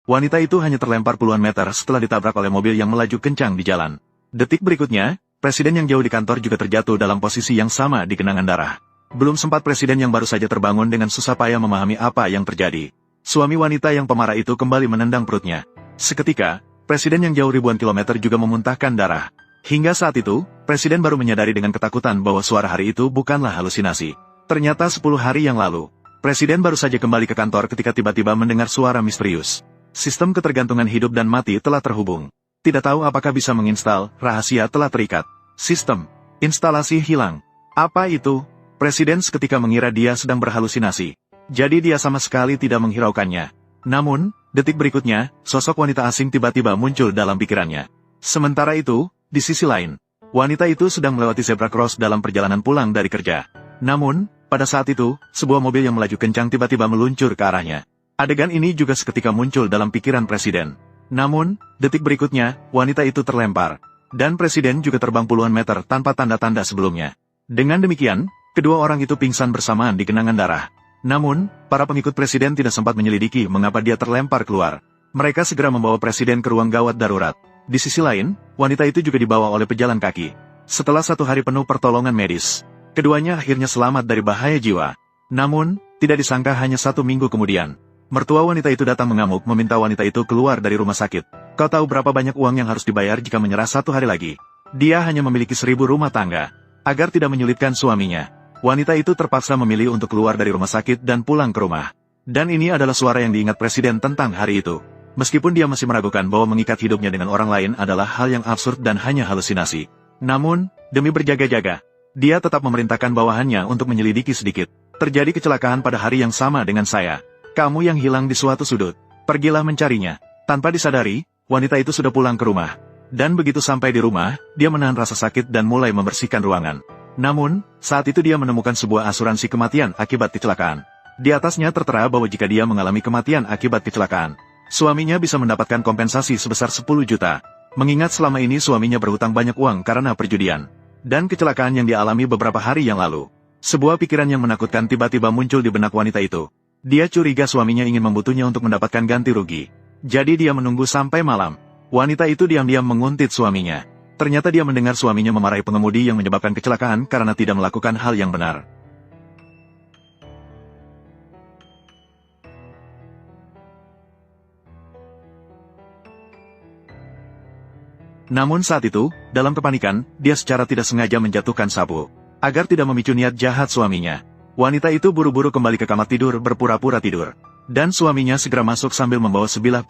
wanita itu hanya terlempar puluhan meter setelah ditabrak oleh mobil yang melaju kencang di jalan. Detik berikutnya, presiden yang jauh di kantor juga terjatuh dalam posisi yang sama di genangan darah. Belum sempat presiden yang baru saja terbangun dengan susah payah memahami apa yang terjadi. Suami wanita yang pemarah itu kembali menendang perutnya. Seketika, presiden yang jauh ribuan kilometer juga memuntahkan darah. Hingga saat itu, presiden baru menyadari dengan ketakutan bahwa suara hari itu bukanlah halusinasi. Ternyata 10 hari yang lalu, presiden baru saja kembali ke kantor ketika tiba-tiba mendengar suara misterius. Sistem ketergantungan hidup dan mati telah terhubung. Tidak tahu apakah bisa menginstal, rahasia telah terikat. Sistem instalasi hilang. Apa itu? Presiden seketika mengira dia sedang berhalusinasi. Jadi dia sama sekali tidak menghiraukannya. Namun, detik berikutnya, sosok wanita asing tiba-tiba muncul dalam pikirannya. Sementara itu, di sisi lain, wanita itu sedang melewati zebra cross dalam perjalanan pulang dari kerja. Namun, pada saat itu, sebuah mobil yang melaju kencang tiba-tiba meluncur ke arahnya. Adegan ini juga seketika muncul dalam pikiran presiden. Namun, detik berikutnya, wanita itu terlempar. Dan presiden juga terbang puluhan meter tanpa tanda-tanda sebelumnya. Dengan demikian, kedua orang itu pingsan bersamaan di genangan darah. Namun, para pengikut presiden tidak sempat menyelidiki mengapa dia terlempar keluar. Mereka segera membawa presiden ke ruang gawat darurat. Di sisi lain, wanita itu juga dibawa oleh pejalan kaki. Setelah 1 hari penuh pertolongan medis, keduanya akhirnya selamat dari bahaya jiwa. Namun, tidak disangka hanya 1 minggu kemudian, mertua wanita itu datang mengamuk meminta wanita itu keluar dari rumah sakit. Kau tahu berapa banyak uang yang harus dibayar jika menyerah 1 hari lagi? Dia hanya memiliki 1000 rumah tangga. Agar tidak menyulitkan suaminya, wanita itu terpaksa memilih untuk keluar dari rumah sakit dan pulang ke rumah. Dan ini adalah suara yang diingat presiden tentang hari itu. Meskipun dia masih meragukan bahwa mengikat hidupnya dengan orang lain adalah hal yang absurd dan hanya halusinasi. Namun, demi berjaga-jaga, dia tetap memerintahkan bawahannya untuk menyelidiki sedikit. Terjadi kecelakaan pada hari yang sama dengan saya. Kamu yang hilang di suatu sudut. Pergilah mencarinya. Tanpa disadari, wanita itu sudah pulang ke rumah. Dan begitu sampai di rumah, dia menahan rasa sakit dan mulai membersihkan ruangan. Namun, saat itu dia menemukan sebuah asuransi kematian akibat kecelakaan. Di atasnya tertera bahwa jika dia mengalami kematian akibat kecelakaan, suaminya bisa mendapatkan kompensasi sebesar 10 juta. Mengingat selama ini suaminya berhutang banyak uang karena perjudian. Dan kecelakaan yang dialami beberapa hari yang lalu. Sebuah pikiran yang menakutkan tiba-tiba muncul di benak wanita itu. Dia curiga suaminya ingin membutuhnya untuk mendapatkan ganti rugi. Jadi dia menunggu sampai malam. Wanita itu diam-diam menguntit suaminya. Ternyata dia mendengar suaminya memarahi pengemudi yang menyebabkan kecelakaan karena tidak melakukan hal yang benar. Namun saat itu, dalam kepanikan, dia secara tidak sengaja menjatuhkan sapu. Agar tidak memicu niat jahat suaminya, wanita itu buru-buru kembali ke kamar tidur berpura-pura tidur. Dan suaminya segera masuk sambil membawa sebilah pisau.